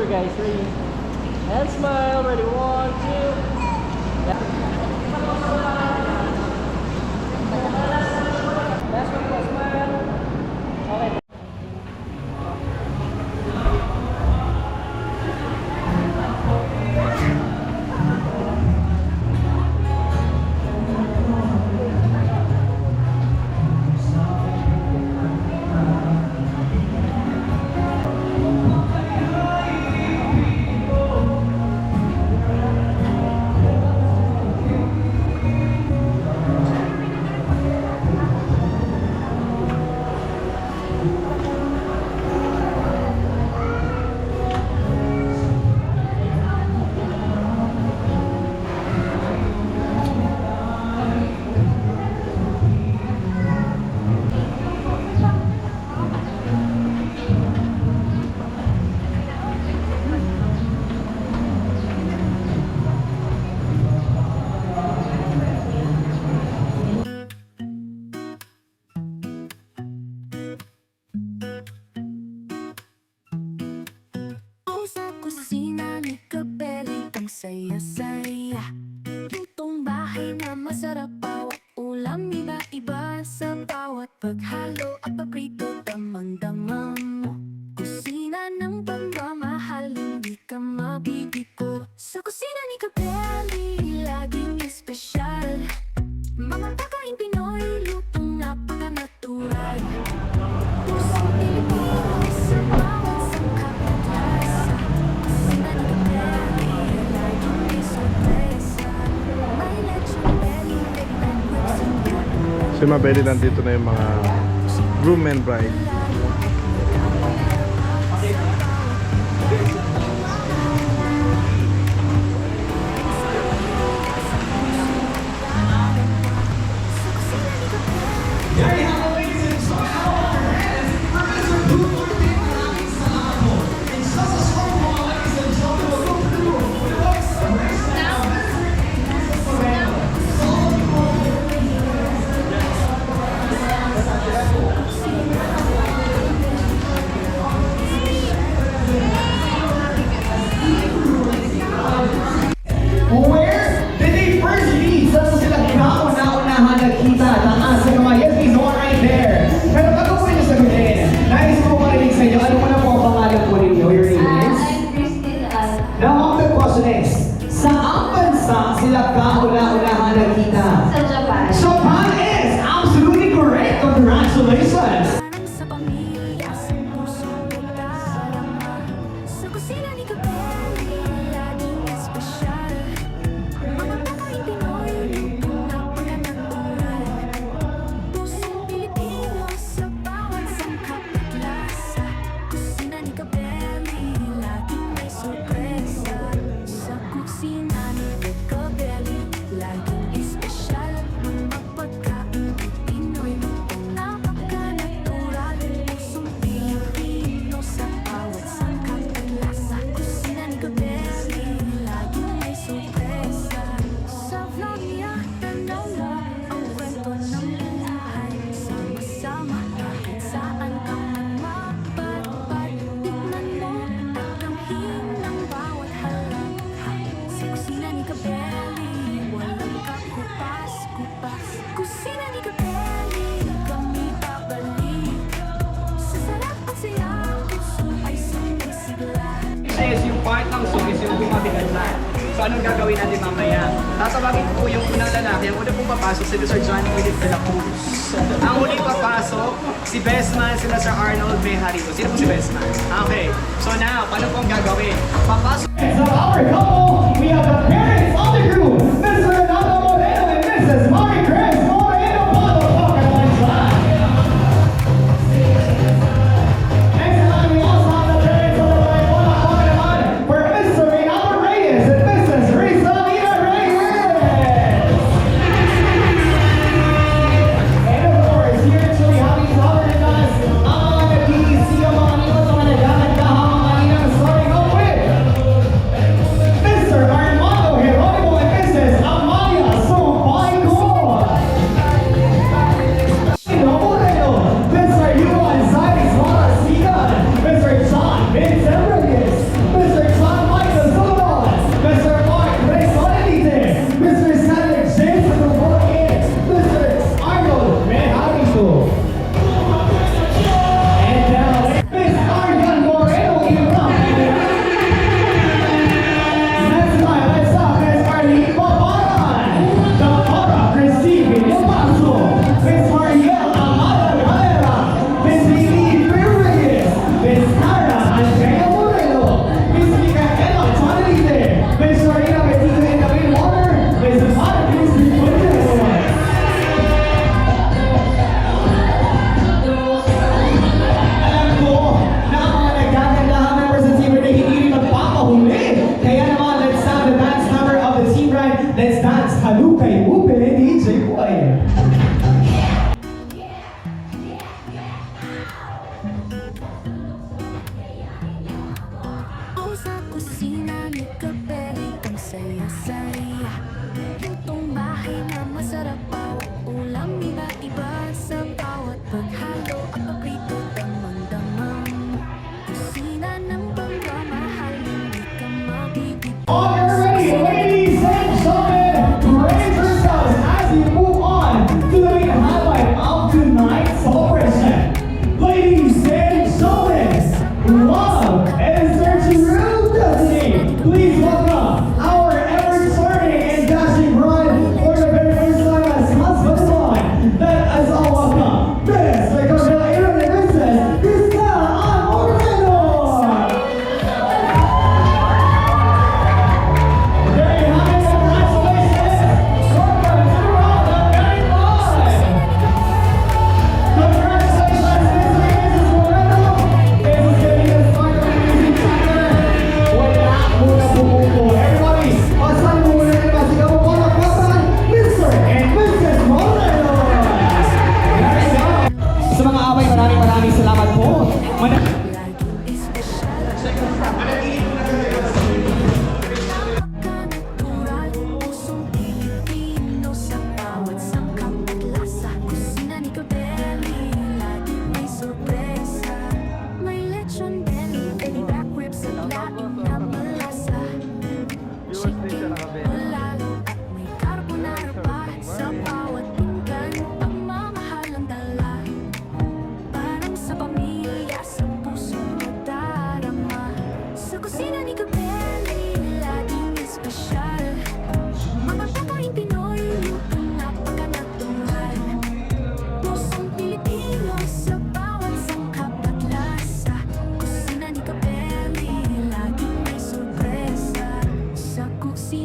Guys, ready? And smile. Ready? 1, 2. Last one, go smile. Okay. Sa kusina ni Kapeli, ang saya-saya. Lutong bahay na masarap, bawat ulam iba-iba. Sa bawat paghalo at paprito, damang-dama mo. Kusina ng pagmamahal, hindi ka mabibigo. Sa kusina ni Kapeli, lagi Si Mabeli, nandito na yung mga groom and bride. Where did they first meet? Saan mo sila kauna-unahan nagkita? Taas sa mga yes, please, all right there. Pero bago po niyo sagutin, nais ko marinig sa inyo, ano mo na po ang pangalan po ninyo? Your name is? I'm Christine Al. Now, the question is, saan bansa sila kauna-unahan nagkita? Sa Japan. Japan is absolutely correct. Congratulations! Sa pamilya, sa puso mo darama. Sa kusina ni Gabelli, laging espesyal. Mga Pinoy, Pinoy, luto na pananatural. Pusong Pilipino sa bawat sangkap at lasa. Kusina ni Gabelli, laging may sorpresa. Sa kusina ni Gabelli, laging espesyal. Mga pagkain Pinoy, luto na pagkanatural. Pusong Pilipino sa bawat sangkap at lasa. Kusina ni Gabelli, laging may sorpresa. Sa vlog niya, tanaw mo ang kwento ng buhay. Sama-sama kahit saan ka man mapadpad. Tignan mo at kamhin ng bawat halanghay. Sa kusina ni Gabelli, walang kakupas-kupas. Kusina ni Gabelli, kami babalik. Sa sarap at saya, puso ay sumisigla. Is yung part ng song is yung bumabigat na. So anong gagawin natin mamaya? Tatawagin ko po yung unang lalaki. Ang una pong papasok si Sir John Philip de la Cruz. Ang huling papasok, si Bestman, sila Sir Arnold Bejarito. Sino po si Bestman? Okay. So now, paano pong gagawin? Papasok. So our couple, we have the parents of the group, Mr. Renato Moreno and Mrs. Mari Chris Moreno. Motherfucker, one side. Next time, we also have the parents of the bride, one naman, for Mr. Renato Reyes and Mrs. Rizalina Reyes. And of course, here actually having covered us, ang mga nag-iisi, ang mga nito sa mga nagagandahang mga malinang starting off with Mr. Armando Geronimo and Mrs. Amalia Sompaico. Chino Moreno, Mr. Yuan Zayas Marasigan, Mr. John Vincent Reyes, Mr. John Michael Solomon, Mr. Mark Reyes Solidite, Mr. Cedric James Rodriguez, Mr. Arnold Mejarito. And now, Miss Arian Moreno Iram. Next time, let's have Miss Arlene Paparan, Dr. Christine Villalbazo, Miss Mariel Amada Galera, Miss Lily Reyes, Miss Tara Andrea Moreno, Miss Micaela Tonalite, Miss Marina Betito and David Warner, Miss Mara Christine Gutierrez. Alam ko na ang mga nagagandahang members ng Team Bride ay hindi rin magpapahuli. Kaya naman, let's have the dance number of the Team Bride. Let's dance Halukay Upe DJ Boy. O sa kusina ni Gabelli, ang saya-saya. Lutong bahay na masarap, bawat ulam iba't iba. Sa bawat paghalo at paprito, damang-damang. Kusina ng pagmamahal, hindi ka mabibigyan. On your ready, ladies and gentlemen, raise yourself chicken lalo at may carbonara pa sa bawat pinggan. Pagmamahal ang dala, parang sa pamilya, sa puso nadarama. Sa kusina ni Gabelli, laging espesyal. Mga pakain Pinoy, lutong napaka-natural. Pusong Pilipino sa bawat sangkap at lasa. Kusina ni Gabelli, laging may sorpresa. Sa kusina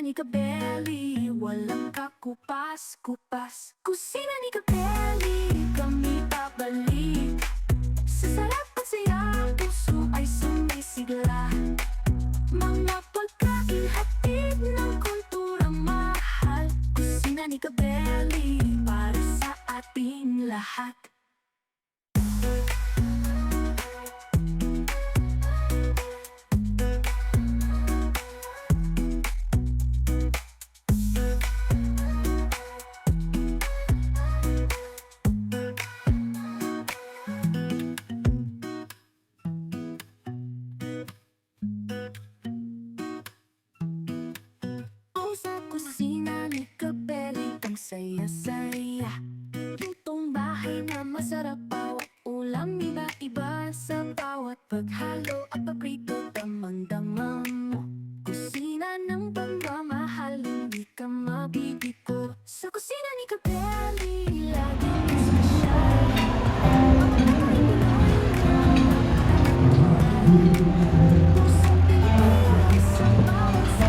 ni Kabeli, walang kakupas-kupas. Kusina ni Kabeli, kami babalik. Sa sarap at saya, puso ay sumisigla. Mga pagkain hatid ng kulturang mahal. Kusina ni Kabeli, para sa ating lahat. Sa kusina ni Kabeli, ang saya-saya. Lutong bahay na masarap, bawat ulam iba-iba. Sa bawat paghalo at paprito, damang-dama mo. Kusina ng pagmamahal, hindi ka mabibigo. Sa kusina ni Kabeli, laging espesyal. Pusong Pilipino, sa bawat sa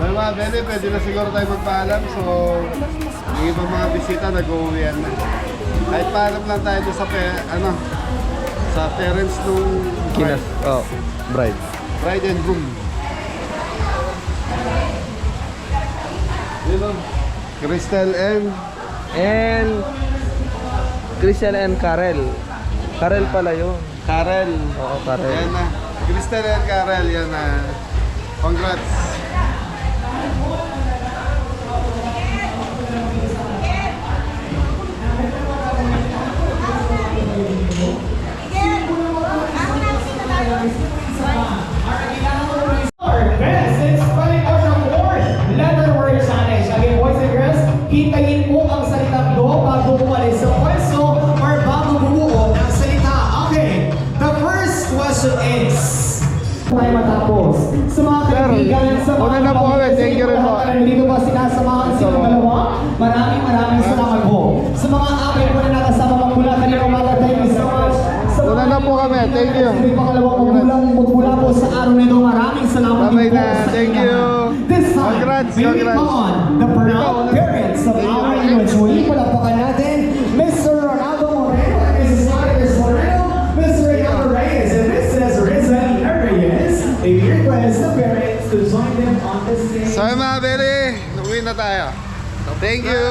Well, mga Beli, pwede na siguro tayo magpaalam. So, yung ibang mga bisita nag-uwian na. Kahit paalam lang tayo doon sa, sa parents nung Kinas. Oh, bride. bride and groom. Yun o. Crystal and Christian and Karel. Karel pala yun. Karel. Oo, Karel. Yan na. Crystal and Karel, yan na. Congrats. Best in spelling out ng word, letter word challenge. Again, boys and girls, hintayin po ang salitang do bago umalis sa pwesto or bago bumuo ng salita. Okay, the first question is tayo matapos. Sa mga kaibigan, sa mga una na po kami. Thank you rin po. Dito po sinasamahan silang dalawa. Maraming salamat po. Sa mga amin po na nakasama magmula kanina umaga, thank you so much. Sa Una na po kami. Thank you. Sa pangalawang magmula po sa araw nito, maraming salamat Bye-bye po na. sa Thank inyo. you. This time, Congrats, we congrats. call on the proud parents of our graduate. Palapakan natin, Mr. Ronaldo Moreno and Mrs. Iris Moreno, Mr. Ricardo Reyes and Mrs. Rizal Reyes. They request the parents to join them on the stage. So mga Beli, uwi na tayo. Thank you.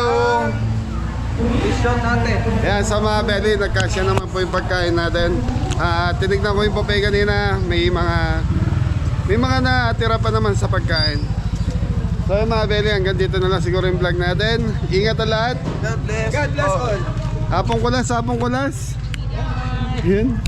Mission natin. Yan, sa mga Beli, nagkasya naman po yung pagkain natin. Tinignan ko yung papay kanina, may mga natira pa naman sa pagkain. So yung mga Beli, hanggang dito na lang siguro yung vlog natin. Ingat ang lahat. God bless. God bless all. Hapong kulas. Yun.